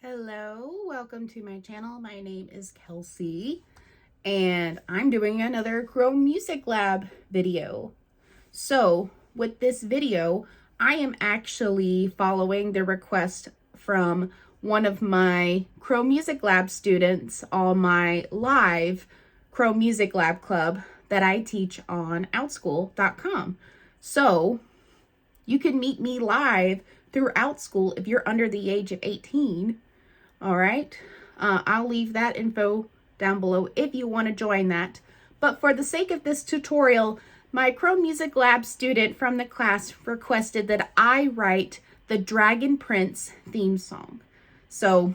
Hello, welcome to my channel. My name is Kelsey and I'm doing another chromemusiclab video. So with this video, I am actually following the request from one of my chromemusiclab students on my live chromemusiclab club that I teach on outschool.com. So you can meet me live through Outschool if you're under the age of 18. All right, I'll leave that info down below if you want to join that. But for the sake of this tutorial, my chromemusiclab student from the class requested that I write the Dragon Prince theme song. So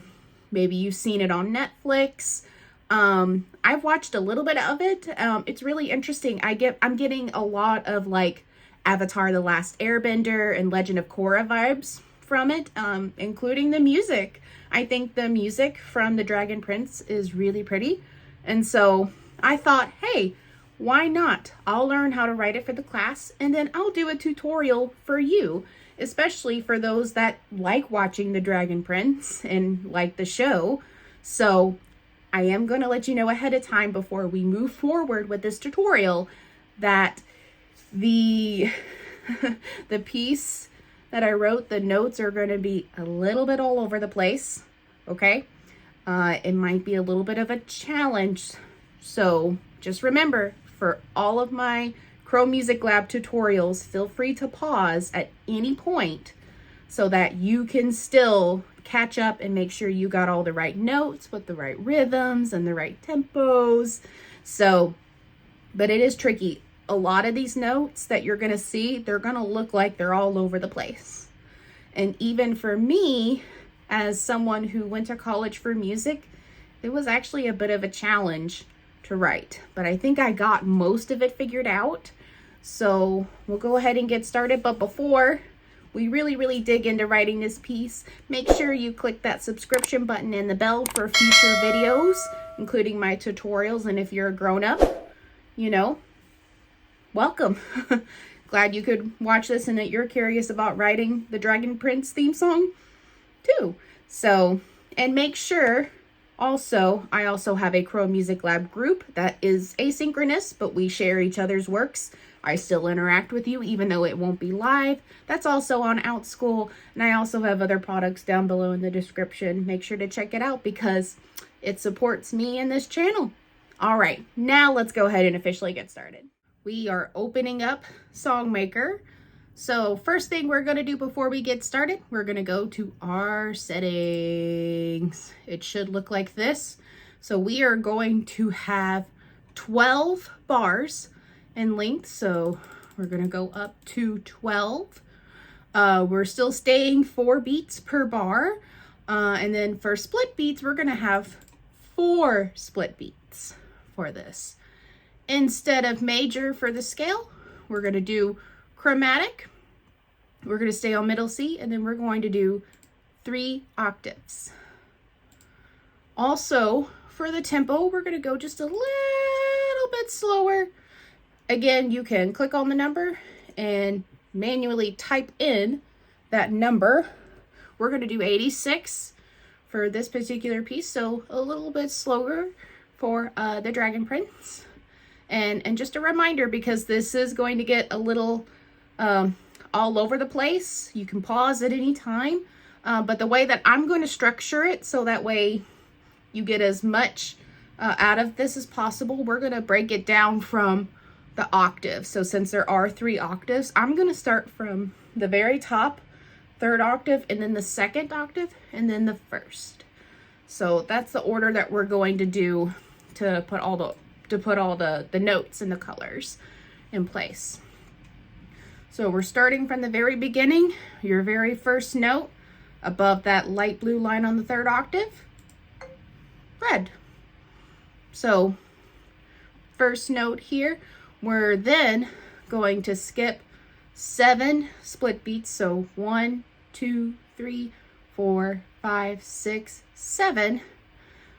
maybe you've seen it on Netflix. I've watched a little bit of it. It's really interesting. I'm getting a lot of like Avatar: The Last Airbender and Legend of Korra vibes from it, including the music. I think the music from the Dragon Prince is really pretty. And so I thought, hey, why not? I'll learn how to write it for the class and then I'll do a tutorial for you, especially for those that like watching the Dragon Prince and like the show. So I am going to let you know ahead of time before we move forward with this tutorial that the piece that I wrote, the notes are going to be a little bit all over the place, okay? It might be a little bit of a challenge. So just remember, for all of my chromemusiclab tutorials, feel free to pause at any point so that you can still catch up and make sure you got all the right notes with the right rhythms and the right tempos. So, but it is tricky. A lot of these notes that you're going to see, they're going to look like they're all over the place. And even for me, as someone who went to college for music, it was actually a bit of a challenge to write. But I think I got most of it figured out. So we'll go ahead and get started. But before we really dig into writing this piece, make sure you click that subscription button and the bell for future videos, including my tutorials. And if you're a grown-up, you know, welcome. Glad you could watch this and that you're curious about writing the Dragon Prince theme song too. So, and make sure also, I also have a chromemusiclab group that is asynchronous, but we share each other's works. I still interact with you even though it won't be live. That's also on Outschool, and I also have other products down below in the description. Make sure to check it out because it supports me and this channel. All right, now let's go ahead and officially get started. We are opening up Songmaker. So first thing we're going to do before we get started, we're going to go to our settings. It should look like this. So we are going to have 12 bars in length. So we're going to go up to 12. We're still staying 4 beats per bar. And then for split beats, we're going to have 4 split beats for this. Instead of major for the scale, we're going to do chromatic. We're going to stay on middle C, and then we're going to do 3 octaves. Also, for the tempo, we're going to go just a little bit slower. Again, you can click on the number and manually type in that number. We're going to do 86 for this particular piece, so a little bit slower for the Dragon Prince. And just a reminder, because this is going to get a little all over the place, you can pause at any time. But the way that I'm going to structure it, so that way you get as much out of this as possible, we're going to break it down from the octave. So since there are 3 octaves, I'm going to start from the very top, 3rd octave, and then the 2nd octave, and then the 1st. So that's the order that we're going to do to put all the notes and the colors in place. So we're starting from the very beginning, your very first note above that light blue line on the 3rd octave, red. So first note here, we're then going to skip 7 split beats. So 1, 2, 3, 4, 5, 6, 7.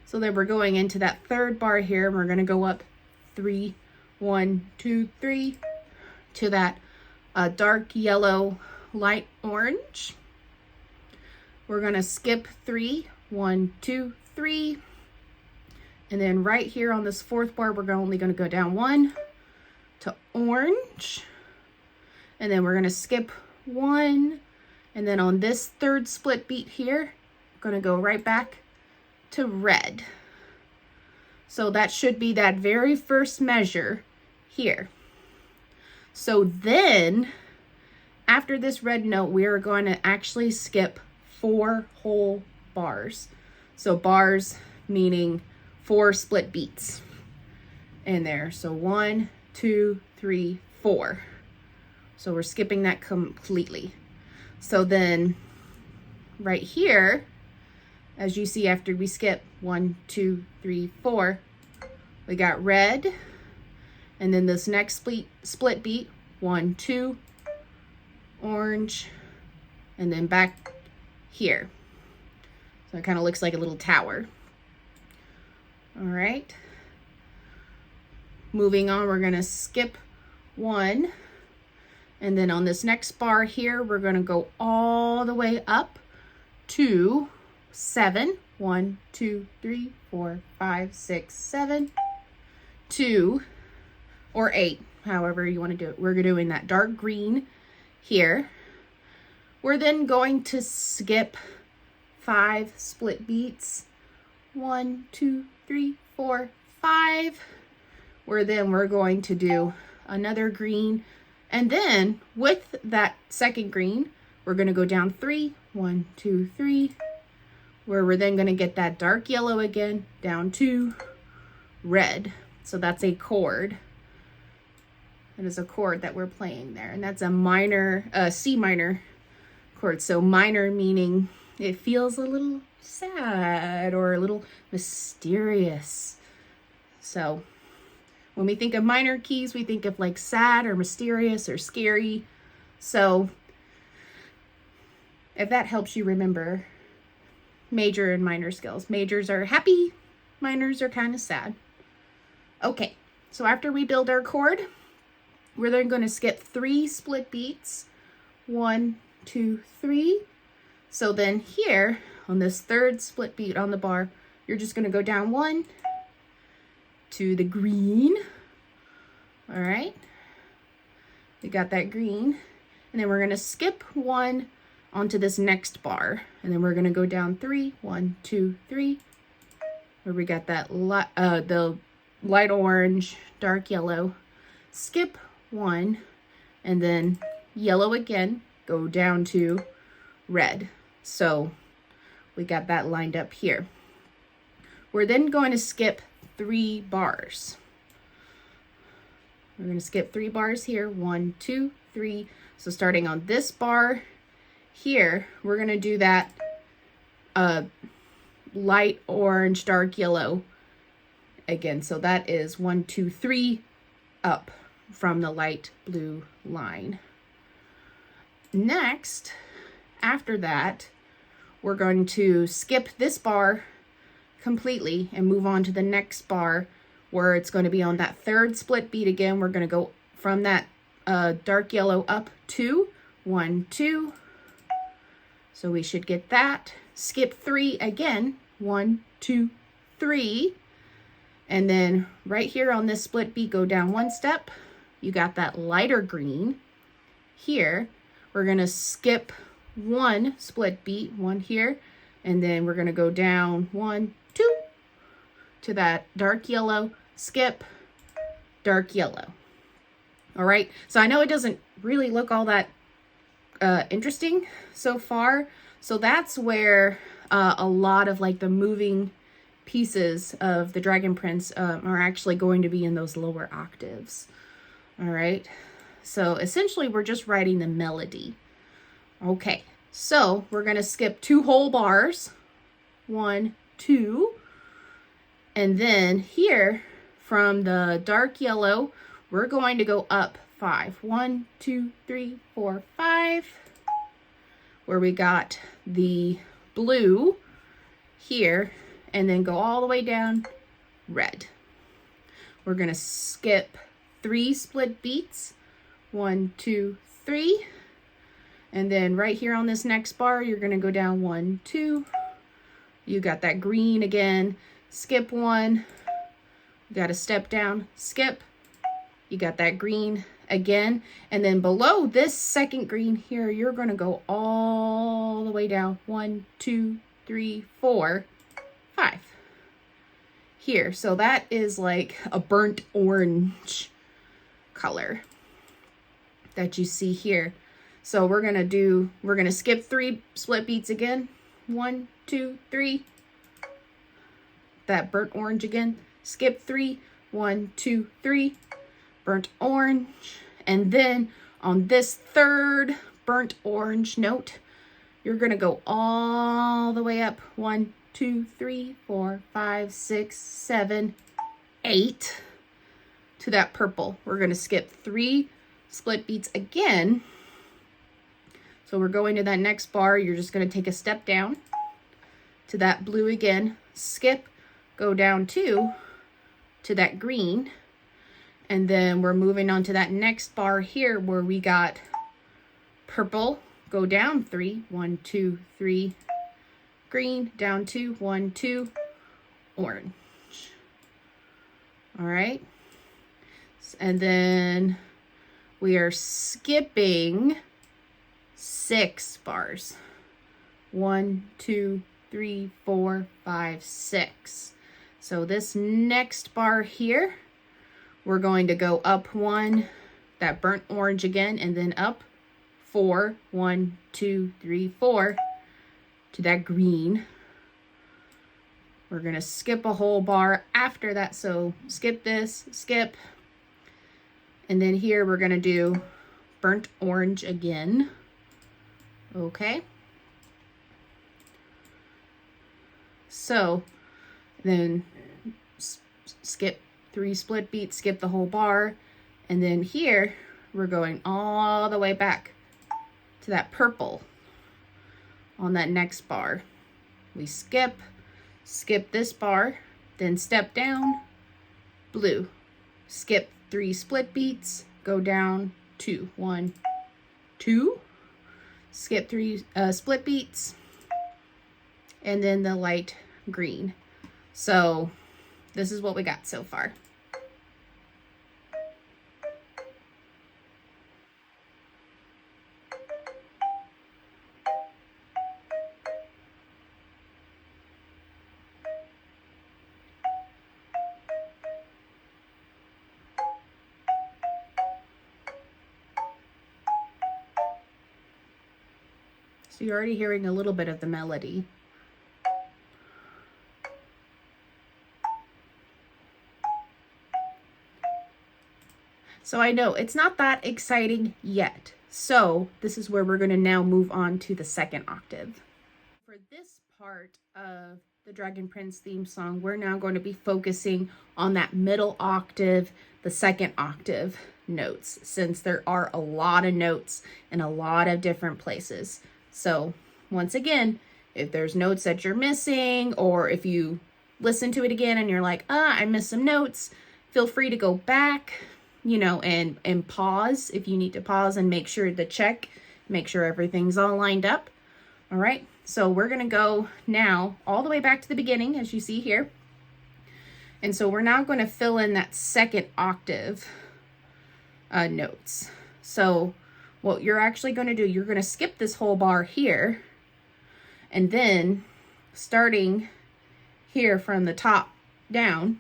So then we're going into that 3rd bar here, and we're going to go up 3, 1, 2, 3 to that dark yellow, light orange. We're going to skip 3, 1, 2, 3. And then right here on this fourth bar, we're only going to go down 1 to orange. And then we're going to skip 1. And then on this third split beat here, we're going to go right back to red. So that should be that very first measure here. So then, after this red note, we are going to actually skip 4 whole bars. So bars meaning 4 split beats in there. So 1, 2, 3, 4. So we're skipping that completely. So then right here, as you see, after we skip 1, 2, 3, 4, we got red. And then this next split beat, 1, 2, orange, and then back here. So it kind of looks like a little tower. All right. Moving on, we're going to skip 1. And then on this next bar here, we're going to go all the way up to 7. 1, 2, 3, 4, 5, 6, 7. 2 or 8, however you want to do it. We're doing that dark green here. We're then going to skip 5 split beats. 1, 2, 3, 4, 5. We're going to do another green. And then with that second green, we're going to go down 3. 1, 2, 3. Where we're then going to get that dark yellow again, down to red. So that's a chord. It is a chord that we're playing there. And that's a minor, C minor chord. So minor meaning it feels a little sad or a little mysterious. So when we think of minor keys, we think of like sad or mysterious or scary. So if that helps you remember major and minor scales. Majors are happy, minors are kind of sad. Okay, so after we build our chord, we're then going to skip 3 split beats. 1, 2, 3. So then here on this third split beat on the bar, you're just going to go down 1 to the green. All right, we got that green. And then we're going to skip 1 onto this next bar. And then we're going to go down 3. 1, 2, 3. Where we got that the light orange, dark yellow. Skip 1. And then yellow again. Go down to red. So we got that lined up here. We're then going to skip 3 bars. We're going to skip 3 bars here. 1, 2, 3. So starting on this bar here, we're going to do that light orange, dark yellow again. So that is 1, 2, 3 up from the light blue line. Next, after that, we're going to skip this bar completely and move on to the next bar where it's going to be on that third split beat again. We're going to go from that dark yellow up to 1, 2. So we should get that. Skip 3 again. 1, 2, 3. And then right here on this split beat, go down 1 step. You got that lighter green here. We're going to skip 1 split beat, 1 here. And then we're going to go down 1, 2 to that dark yellow. Skip, dark yellow. All right. So I know it doesn't really look all that interesting so far. So that's where a lot of like the moving pieces of the Dragon Prince are actually going to be in those lower octaves. All right. So essentially we're just writing the melody. Okay. So we're going to skip 2 whole bars. 1, 2. And then here from the dark yellow, we're going to go up 5. 1, 2, 3, 4, 5. Where we got the blue here, and then go all the way down red. We're going to skip 3 split beats. 1, 2, 3. And then right here on this next bar, you're going to go down 1, 2. You got that green again, skip one, you got to step down, skip, you got that green again, and then below this second green here, you're going to go all the way down, 1, 2, 3, 4, 5 here. So that is like a burnt orange color that you see here. So we're going to skip 3 split beats again, 1, 2, 3, that burnt orange again, skip 3, 1, 2, 3, burnt orange, and then on this third burnt orange note, you're going to go all the way up, 1, 2, 3, 4, 5, 6, 7, 8 to that purple. We're going to skip 3 split beats again. So we're going to that next bar. You're just going to take a step down to that blue again, skip, go down 2 to that green, and then we're moving on to that next bar here where we got purple, go down 3, 1, 2, 3, green, down 2, 1, 2, orange. All right. And then we are skipping 6 bars. 1, 2, 3, 4, 5, 6. So this next bar here, we're going to go up 1, that burnt orange again, and then up 4, 1, 2, 3, 4 to that green. We're going to skip a whole bar after that. So skip this, skip. And then here we're going to do burnt orange again. Okay. So then skip 3 split beats, skip the whole bar. And then here we're going all the way back to that purple on that next bar. We skip this bar, then step down, blue, skip 3 split beats, go down 2, 1, 2, skip 3 split beats, and then the light green. So this is what we got so far. So you're already hearing a little bit of the melody. So I know it's not that exciting yet. So this is where we're going to now move on to the second octave. For this part of the Dragon Prince theme song, we're now going to be focusing on that middle octave, the second octave notes, since there are a lot of notes in a lot of different places. So once again, if there's notes that you're missing, or if you listen to it again and you're like, I missed some notes, feel free to go back, you know, and pause if you need to pause and make sure everything's all lined up. All right. So we're going to go now all the way back to the beginning, as you see here. And so we're now going to fill in that second octave notes. So what you're actually going to do, you're going to skip this whole bar here, and then starting here from the top down,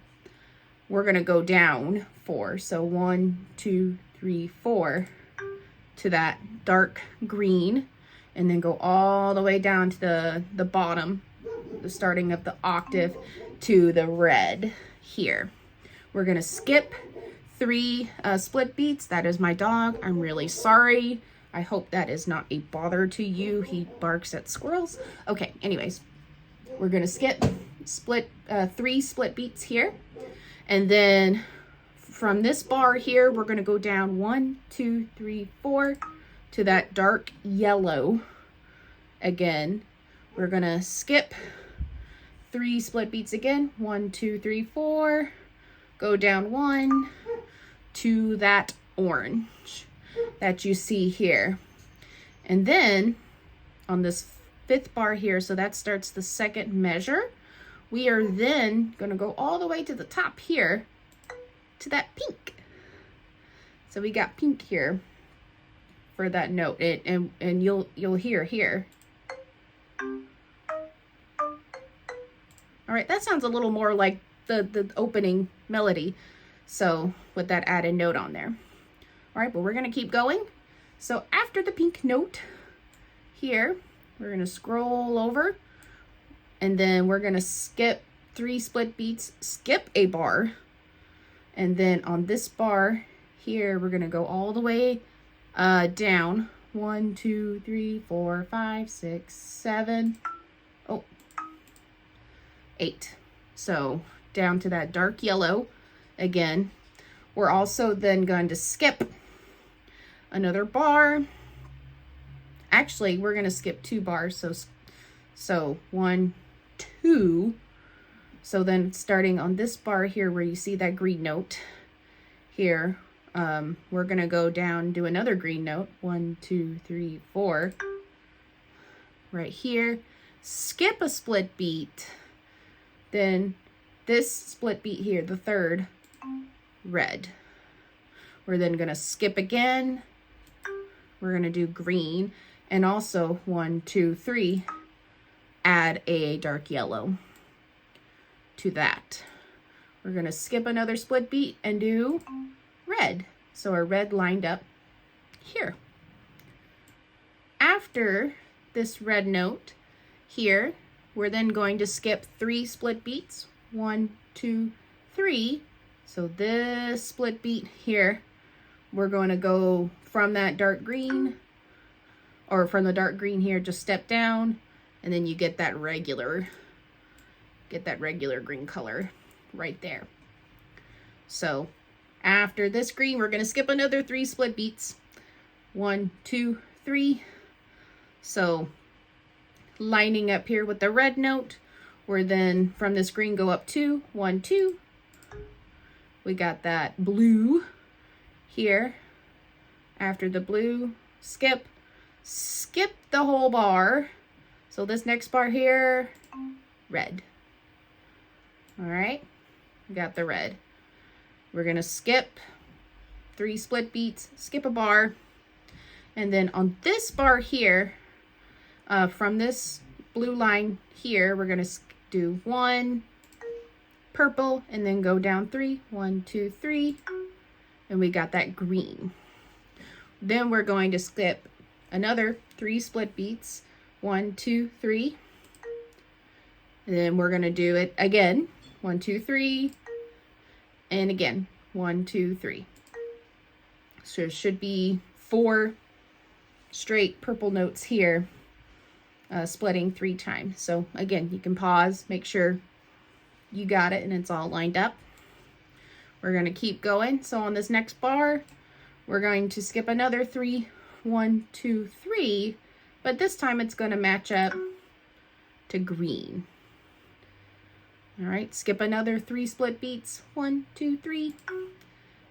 we're going to go down 4. So 1, 2, 3, 4 to that dark green, and then go all the way down to the bottom, the starting of the octave, to the red here. We're going to skip 3 split beats. That is my dog. I'm really sorry. I hope that is not a bother to you. He barks at squirrels. Okay, anyways, we're going to skip 3 split beats here. And then from this bar here, we're going to go down 1, 2, 3, 4 to that dark yellow again. We're going to skip 3 split beats again. 1, 2, 3, 4. Go down 1 to that orange that you see here. And then on this fifth bar here, so that starts the second measure. We are then going to go all the way to the top here to that pink. So we got pink here for that note, and you'll hear here. All right, that sounds a little more like the opening melody. So with that added note on there. All right, but we're gonna keep going. So after the pink note here, we're gonna scroll over, and then we're gonna skip 3 split beats, skip a bar, and then on this bar here, we're gonna go all the way down. 1, 2, 3, 4, 5, 6, 7, 8. So down to that dark yellow again. We're also then going to skip another bar. Actually, we're going to skip 2 bars. So 1, 2. So then starting on this bar here where you see that green note here, we're going to go down, do another green note. 1, 2, 3, 4. Right here. Skip a split beat. Then this split beat here, the third, red. We're then going to skip again. We're going to do green. And also 1, 2, 3, add a dark yellow to that. We're going to skip another split beat and do red. So our red lined up here. After this red note here, we're then going to skip 3 split beats. 1, 2, 3. So this split beat here, we're going to go from that dark green, or from the dark green here, just step down, and then you get that regular green color right there. So after this green, we're going to skip another 3 split beats. 1, 2, 3. So lining up here with the red note, we're then from this green go up 2, 1, 2. We got that blue here. After the blue, skip the whole bar. So this next bar here, red. All right, we got the red. We're gonna skip 3 split beats, skip a bar, and then on this bar here, from this blue line here, we're going to do 1 purple and then go down 3. 1, 2, 3. And we got that green. Then we're going to skip another 3 split beats. 1, 2, 3. And then we're going to do it again. 1, 2, 3. And again. 1, 2, 3. So it should be 4 straight purple notes here. Splitting 3 times. So again, you can pause, make sure you got it and it's all lined up. We're going to keep going. So on this next bar, we're going to skip another 3. 1, 2, 3. But this time it's going to match up to green. All right, skip another 3 split beats. 1, 2, 3.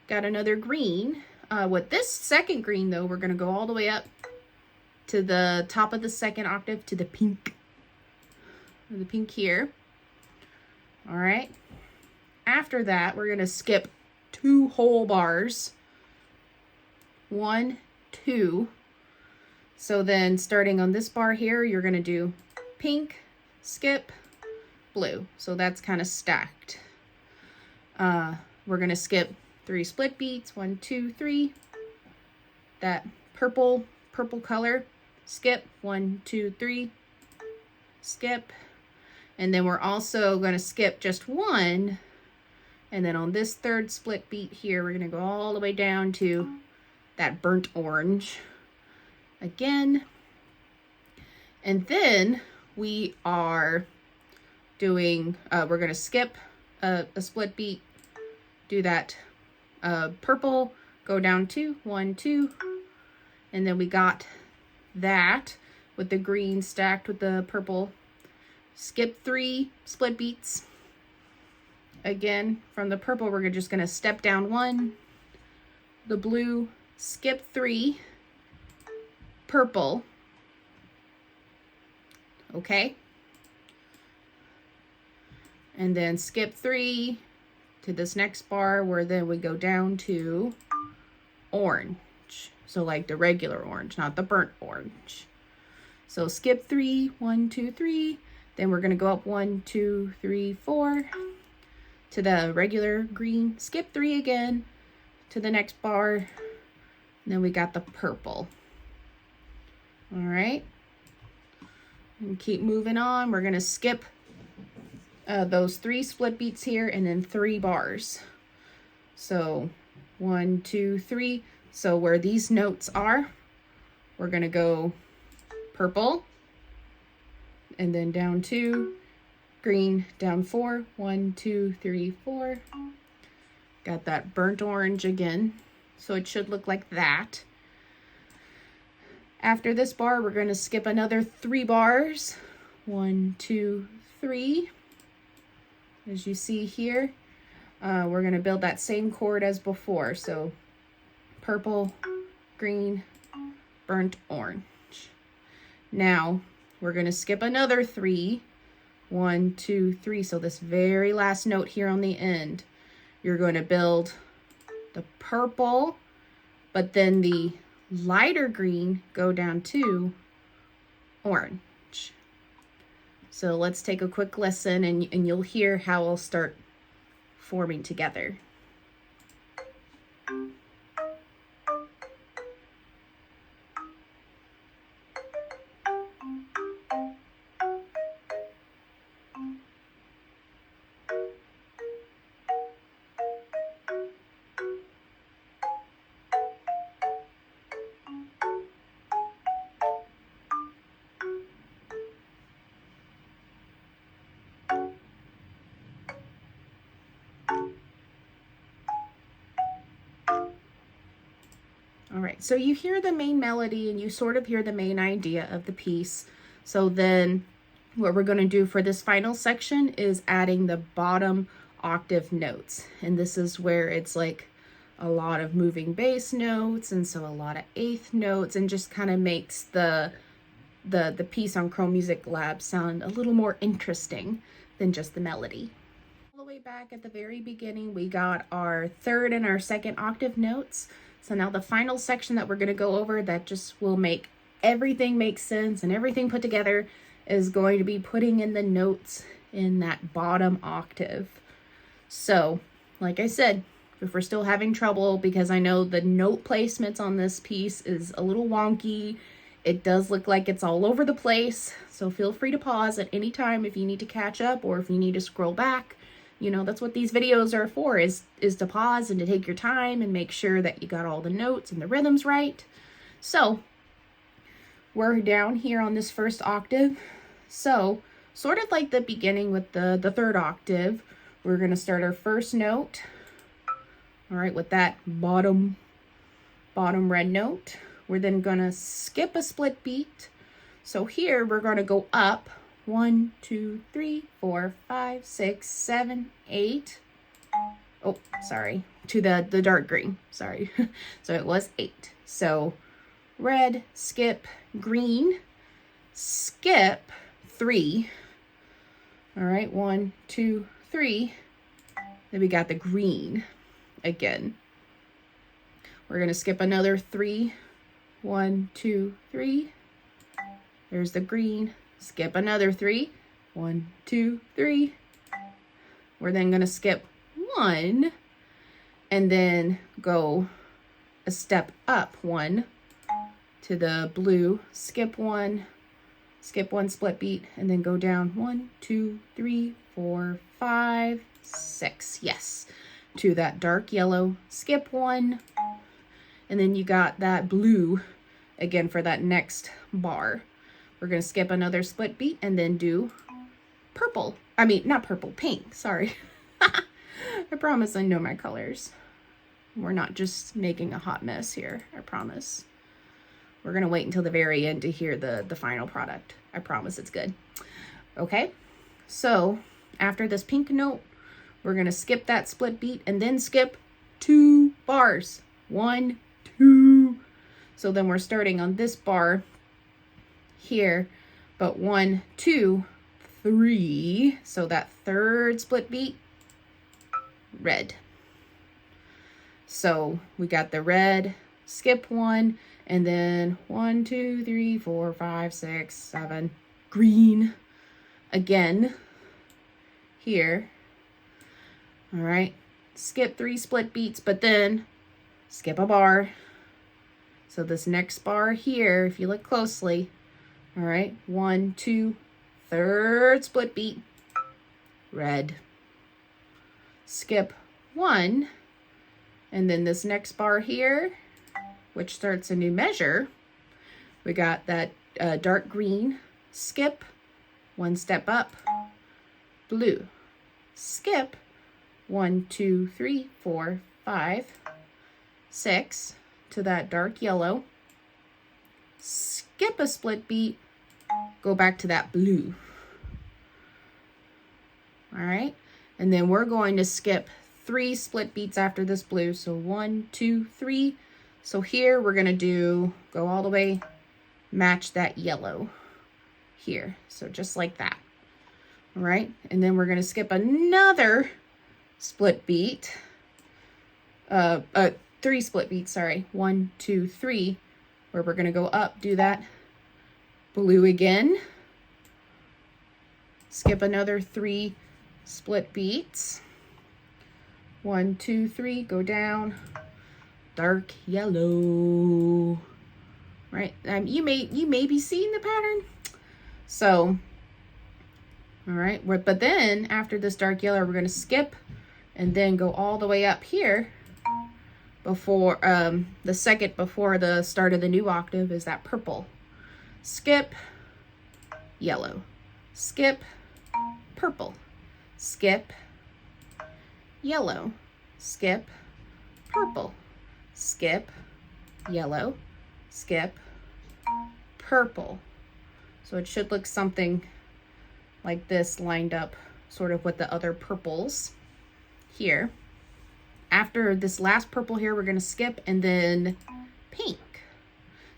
Got another green. With this second green though, we're going to go all the way up to the top of the second octave to the pink. The pink here. All right. After that, we're going to skip 2 whole bars. 1, 2. So then starting on this bar here, you're going to do pink, skip, blue. So that's kind of stacked. We're going to skip 3 split beats. 1, 2, 3. That purple color. Skip. 1, 2, 3. Skip. And then we're also going to skip just 1. And then on this third split beat here, we're going to go all the way down to that burnt orange again. And then we are doing, we're going to skip a split beat, do that purple, go down 2, 1, 2. And then we got that with the green stacked with the purple. Skip 3 split beats. Again, from the purple, we're just going to step down 1. The blue, skip 3. Purple. okay? And then skip 3 to this next bar where then we go down to orange. So like the regular orange, not the burnt orange. So skip 3, 1, 2, 3. Then we're gonna go up 1, 2, 3, 4 to the regular green. Skip 3 again to the next bar. And then we got the purple. All right. And keep moving on. We're gonna skip those 3 split beats here and then 3 bars. So 1, 2, 3. So where these notes are, we're gonna go purple and then down 2, green, down 4, 1, 2, 3, 4. Got that burnt orange again. So it should look like that. After this bar, we're going to skip another 3 bars. 1, 2, 3. As you see here, we're going to build that same chord as before. So purple, green, burnt orange. Now we're going to skip another 3. 1, 2, 3. So this very last note here on the end, you're going to build the purple, but then the lighter green go down to orange. So let's take a quick listen and you'll hear how I'll start forming together. All right, so you hear the main melody and you sort of hear the main idea of the piece. So then what we're going to do for this final section is adding the bottom octave notes. And this is where it's like a lot of moving bass notes, and so a lot of eighth notes, and just kind of makes the piece on chromemusiclab sound a little more interesting than just the melody. All the way back at the very beginning, we got our third and our second octave notes. So now the final section that we're going to go over that just will make everything make sense and everything put together is going to be putting in the notes in that bottom octave. So, like I said, if we're still having trouble, because I know the note placements on this piece is a little wonky, it does look like it's all over the place, so feel free to pause at any time if you need to catch up or if you need to scroll back. You know, that's what these videos are for, is to pause and to take your time and make sure that you got all the notes and the rhythms right. So we're down here on this first octave. So sort of like the beginning with the third octave, we're going to start our first note. All right, with that bottom red note. We're then going to skip a split beat. So here we're going to go up 1, 2, 3, 4, 5, 6, 7, 8. Oh, sorry, to the dark green. Sorry. So it was 8. So red, skip, green, skip 3. All right, 1, 2, 3. Then we got the green again. We're going to skip another 3. 1, 2, 3. There's the green. Skip another 3. 1, 2, 3. We're then going to skip 1 and then go a step up 1 to the blue. Skip 1 split beat, and then go down 1, 2, 3, 4, 5, 6. Yes, to that dark yellow. Skip 1, and then you got that blue again for that next bar. We're going to skip another split beat and then do purple. I mean, not purple, pink. Sorry. I promise I know my colors. We're not just making a hot mess here. I promise. We're going to wait until the very end to hear the final product. I promise it's good. Okay. So after this pink note, we're going to skip that split beat and then skip 2 bars. 1, 2. So then we're starting on this bar here but 1, 2, 3. So that third split beat, red. So we got the red, skip 1, and then 1, 2, 3, 4, 5, 6, 7, green again here. All right, skip 3 split beats, but then skip a bar. So this next bar here, if you look closely, all right, 1, 2, third split beat, red. Skip 1, and then this next bar here, which starts a new measure, we got that dark green, skip, 1 step up, blue, skip, 1, 2, 3, 4, 5, 6, to that dark yellow, skip a split beat, go back to that blue. All right, and then we're going to skip 3 split beats after this blue. So 1, 2, 3. So here we're gonna go all the way, match that yellow here. So just like that. All right, and then we're gonna skip another split beat, 3 split beats, sorry, 1, 2, 3, where we're gonna go up, do that blue again, skip another 3 split beats, 1, 2, 3, go down, dark yellow, right? You may be seeing the pattern. So, all right, but then after this dark yellow, we're gonna skip and then go all the way up here before the second before the start of the new octave is that purple. Skip, yellow, skip, purple, skip, yellow, skip, purple, skip, yellow, skip, purple. So it should look something like this lined up sort of with the other purples here. After this last purple here, we're going to skip and then pink.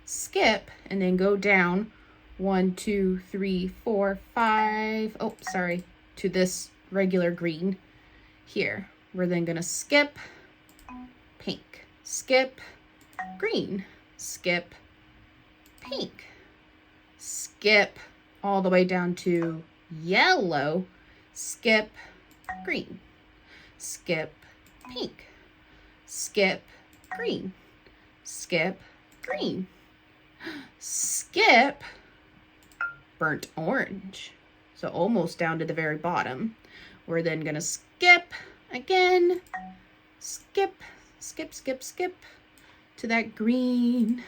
Skip and then go down 1, 2, 3, 4, 5. Oh, sorry, to this regular green here. We're then going to skip pink, skip green, skip pink, skip all the way down to yellow, skip green, skip pink, skip green, skip green, skip burnt orange. So almost down to the very bottom. We're then gonna skip again, skip, skip, skip, skip to that green.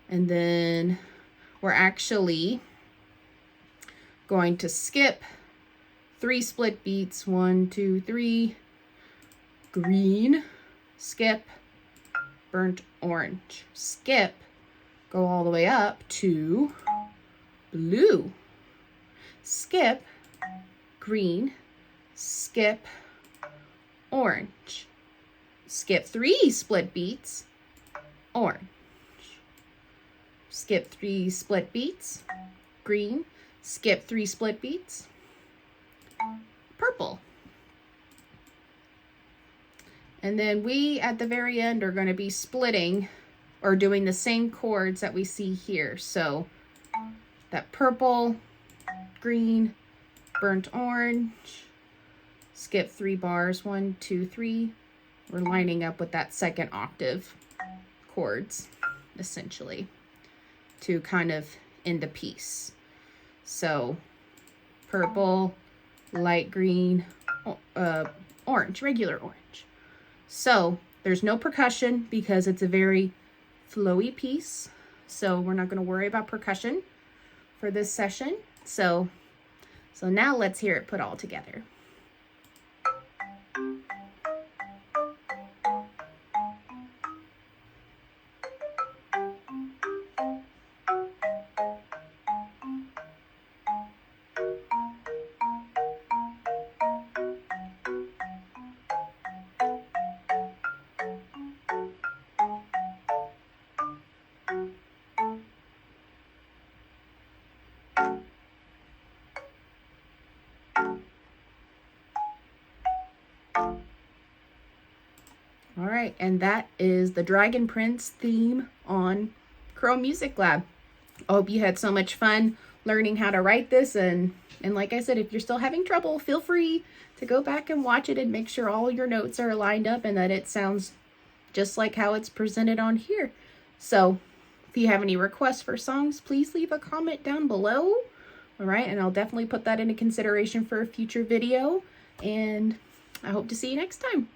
And then we're actually going to skip 3 split beats, 1, 2, 3, green, skip, burnt orange, skip, go all the way up to blue, skip, green, skip, orange, skip 3 split beats, orange, skip 3 split beats, green, skip 3 split beats, purple. And then we, at the very end, are going to be splitting or doing the same chords that we see here. So that purple, green, burnt orange, skip 3 bars, 1, 2, 3. We're lining up with that second octave chords, essentially, to kind of end a piece. So purple, light green, orange, regular orange. So there's no percussion because it's a very flowy piece. So we're not going to worry about percussion for this session. So now let's hear it put all together. All right, and that is the Dragon Prince theme on chromemusiclab. I hope you had so much fun learning how to write this, and like I said, if you're still having trouble, feel free to go back and watch it and make sure all your notes are lined up and that it sounds just like how it's presented on here. So if you have any requests for songs, please leave a comment down below. All right, and I'll definitely put that into consideration for a future video, and I hope to see you next time.